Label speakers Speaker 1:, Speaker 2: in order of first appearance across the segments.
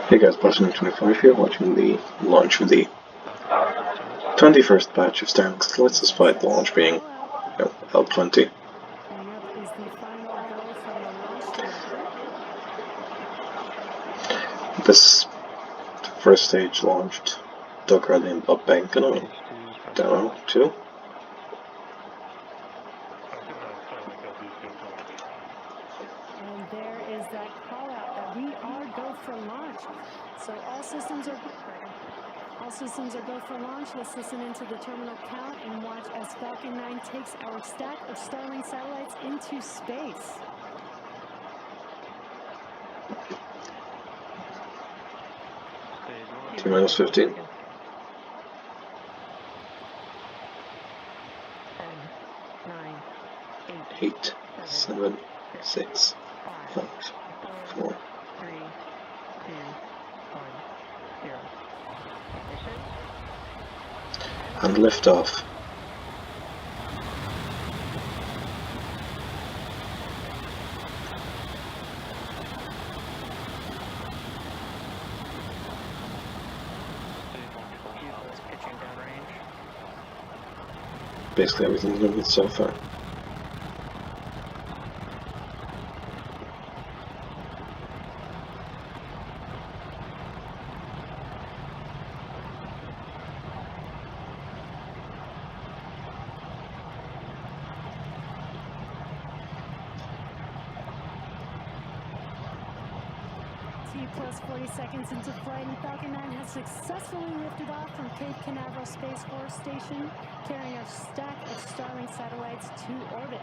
Speaker 1: Hey guys, Boston25 here, watching the launch of the 21st batch of Starlink satellites, despite the launch being, L20.
Speaker 2: Coming up is the final go from the launch director.
Speaker 1: This first stage launched Doug Hurley and Bob Bankin on demo 2.
Speaker 2: And there is that call out that we are go for launch. So all systems are go for launch. Let's listen into the terminal count and watch as Falcon 9 takes our stack of Starlink satellites into space.
Speaker 1: T-minus 15.
Speaker 3: 10, 9,
Speaker 1: 8, 7, 6, 5, 4.
Speaker 3: 3, 2, 1, 0.
Speaker 1: And liftoff.
Speaker 3: Pitching downrange.
Speaker 1: Basically everything's moving so far.
Speaker 2: Plus 40 seconds into flight, and Falcon 9 has successfully lifted off from Cape Canaveral Space Force Station, carrying our stack of Starlink satellites to orbit.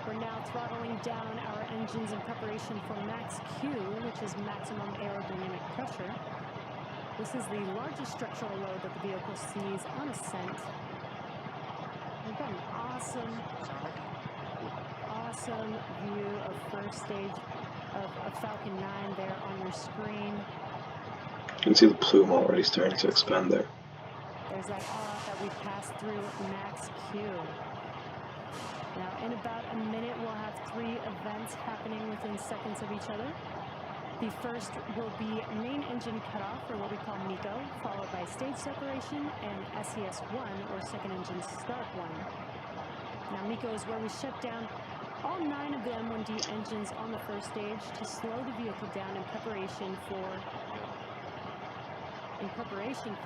Speaker 2: We're now throttling down our engines in preparation for max Q, which is maximum aerodynamic pressure. This is the largest structural load that the vehicle sees on ascent. We've got an awesome view of first stage of Falcon 9 there on your screen.
Speaker 1: You can see the plume already starting to expand there.
Speaker 2: There's that off that we passed through max Q. Now in about a minute we'll have 3 events happening within seconds of each other. The first will be main engine cutoff, or what we call MECO, followed by stage separation and SES1, or second engine start 1. Now MECO is where we shut down all 9 of the M1D engines on the first stage to slow the vehicle down in preparation for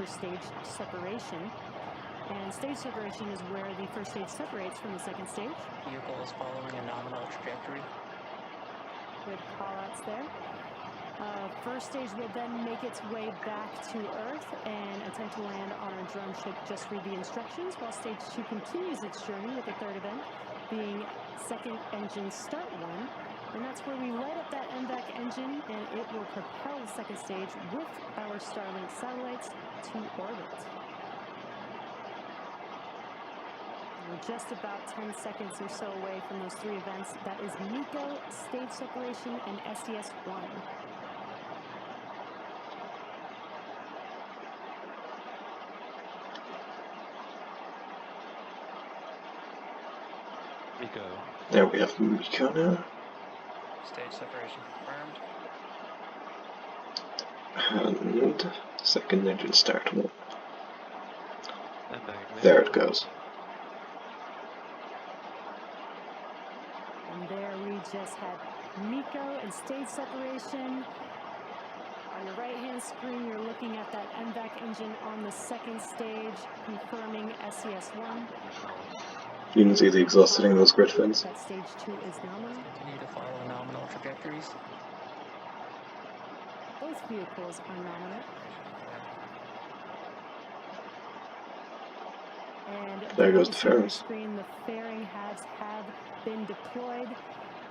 Speaker 2: stage separation. And stage separation is where the first stage separates from the second stage.
Speaker 3: Vehicle is following a nominal trajectory.
Speaker 2: Good call-outs there. First stage will then make its way back to Earth and attempt to land on our drone ship. Just read the instructions, while stage 2 continues its journey with the third event being second engine start 1, and that's where we light up that MVAC engine and it will propel the second stage with our Starlink satellites to orbit. We're just about 10 seconds or so away from those 3 events. That is MECO, stage separation, and SES1.
Speaker 4: MECO.
Speaker 1: There we have MECO now.
Speaker 3: Stage separation confirmed.
Speaker 1: And second engine start 1. There it goes.
Speaker 2: And there we just had MECO and stage separation. On your right-hand screen, you're looking at that MVAC engine on the second stage, confirming SES1.
Speaker 1: You can see the exhaust hitting those grid fins.
Speaker 2: That stage 2 is nominal.
Speaker 3: Continue to follow nominal trajectories.
Speaker 2: Both vehicles are nominal. And
Speaker 1: there goes the fairings.
Speaker 2: Screen, the fairing halves have been deployed.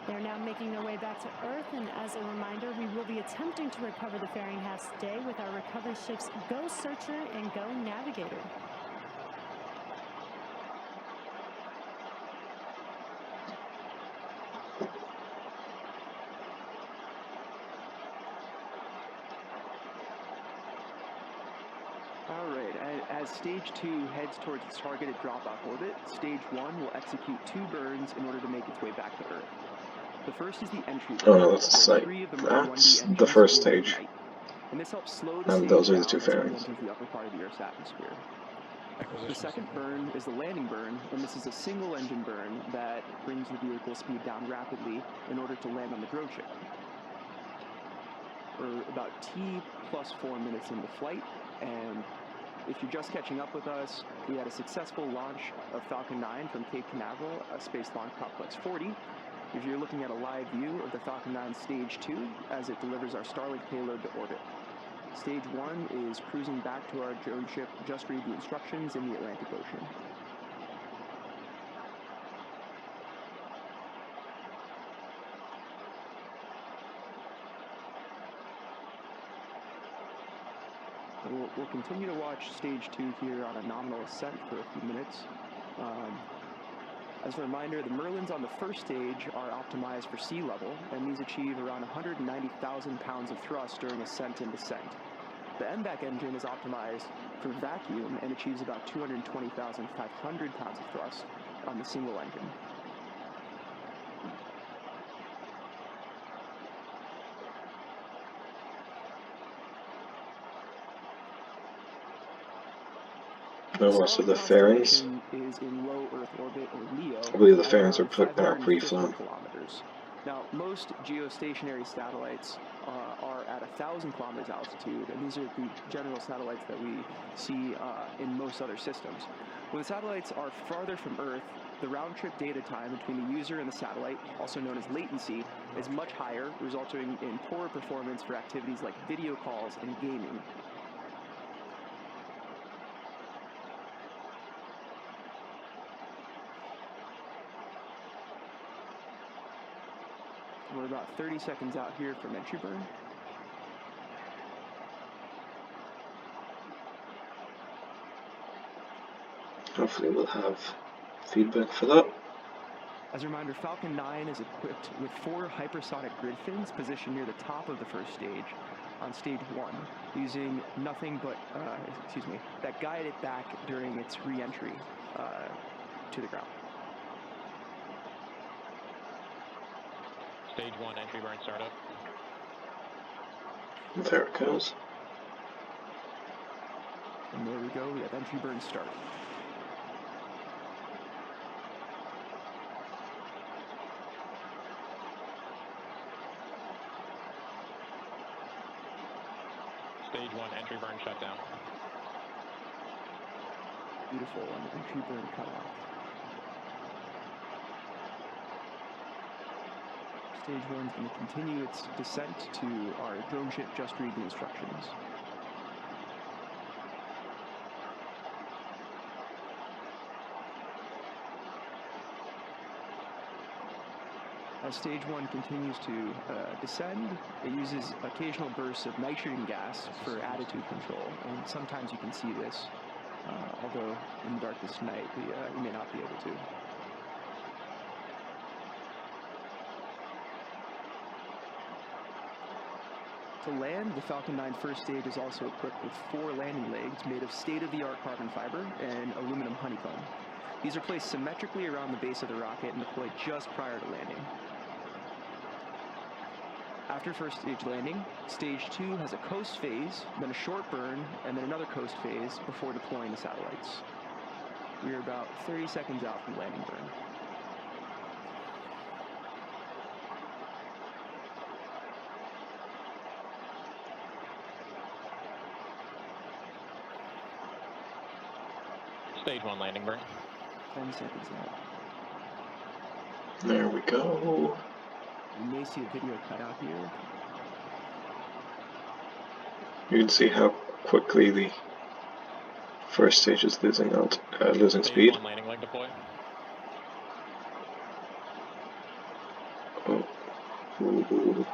Speaker 2: They're now making their way back to Earth, and as a reminder, we will be attempting to recover the fairing halves today with our recovery ships Go Searcher and Go Navigator.
Speaker 5: Alright, as Stage 2 heads towards its targeted drop-off orbit, Stage 1 will execute 2 burns in order to make its way back to Earth. The first is the entry.
Speaker 1: Oh no, that's a site. That's the first stage.
Speaker 5: and this helps slow the
Speaker 1: And
Speaker 5: stage
Speaker 1: those are
Speaker 5: down
Speaker 1: the two
Speaker 5: as it
Speaker 1: fairings.
Speaker 5: re-enters the upper part of the Earth's atmosphere. The
Speaker 3: Acquisition
Speaker 5: second burn is the landing burn, and this is a single engine burn that brings the vehicle speed down rapidly in order to land on the drone ship. We're about T plus 4 minutes into flight, and if you're just catching up with us, we had a successful launch of Falcon 9 from Cape Canaveral, Space Launch Complex 40. If you're looking at a live view of the Falcon 9 Stage 2 as it delivers our Starlink payload to orbit. Stage 1 is cruising back to our drone ship, just read the instructions in the Atlantic Ocean. We'll continue to watch Stage 2 here on a nominal ascent for a few minutes. As a reminder, the Merlins on the first stage are optimized for sea level, and these achieve around 190,000 pounds of thrust during ascent and descent. The MVAC engine is optimized for vacuum and achieves about 220,500 pounds of thrust on the single engine.
Speaker 1: Oh, so the
Speaker 5: Starlink
Speaker 1: fairings,
Speaker 5: constellation is in low Earth orbit, or LEO,
Speaker 1: I believe the
Speaker 5: at
Speaker 1: fairings are
Speaker 5: around
Speaker 1: now
Speaker 5: 550
Speaker 1: pre-flown.
Speaker 5: kilometers. Now, most geostationary satellites are at 1,000 kilometers altitude, and these are the general satellites that we see in most other systems. When the satellites are farther from Earth, the round-trip data time between the user and the satellite, also known as latency, is much higher, resulting in poorer performance for activities like video calls and gaming. We're about 30 seconds out here from entry burn.
Speaker 1: Hopefully we'll have feedback for that.
Speaker 5: As a reminder, Falcon 9 is equipped with 4 hypersonic grid fins positioned near the top of the first stage on stage 1, using nothing but, that guide it back during its re-entry to the ground.
Speaker 3: Stage 1 entry burn startup.
Speaker 1: There it goes.
Speaker 5: And there we go, we have entry burn start.
Speaker 3: Stage 1 entry burn shutdown.
Speaker 5: Beautiful, and entry burn cut off. Stage 1 is going to continue its descent to our drone ship, just read the instructions. As stage 1 continues to descend, it uses occasional bursts of nitrogen gas for attitude control, and sometimes you can see this, although in the darkness tonight we may not be able to. To land, the Falcon 9 first stage is also equipped with 4 landing legs made of state-of-the-art carbon fiber and aluminum honeycomb. These are placed symmetrically around the base of the rocket and deployed just prior to landing. After first stage landing, stage 2 has a coast phase, then a short burn, and then another coast phase before deploying the satellites. We are about 30 seconds out from landing burn.
Speaker 3: Stage 1 landing burn.
Speaker 5: 10 seconds out.
Speaker 1: There we go.
Speaker 5: You may see a video cut out here.
Speaker 1: You can see how quickly the first stage is losing
Speaker 3: Stage
Speaker 1: speed.
Speaker 3: 1 landing leg deploy.
Speaker 1: Oh. Ooh.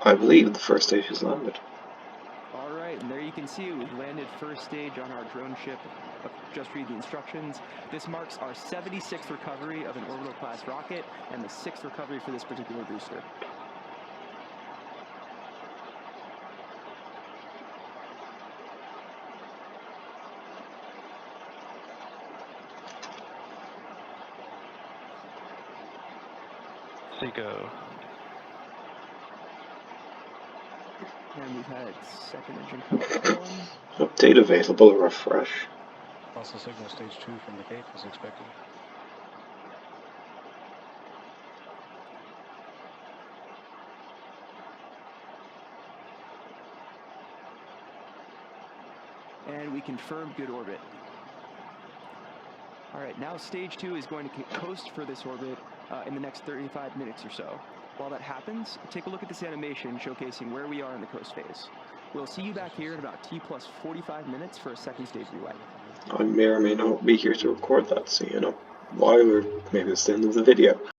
Speaker 1: I believe the first stage has landed.
Speaker 5: All right, and there you can see we've landed first stage on our drone ship. Just read the instructions. This marks our 76th recovery of an orbital class rocket and the 6th recovery for this particular booster.
Speaker 3: Seco.
Speaker 5: And we've had second engine come on.
Speaker 1: Update available, refresh.
Speaker 4: Also signal stage 2 from the Cape is expected.
Speaker 5: And we confirmed good orbit. All right, now stage 2 is going to coast for this orbit in the next 35 minutes or so. While that happens, take a look at this animation showcasing where we are in the coast phase. We'll see you back here in about T plus 45 minutes for a second stage relay.
Speaker 1: I may or may not be here to record that, so you know, while or maybe it's the end of the video.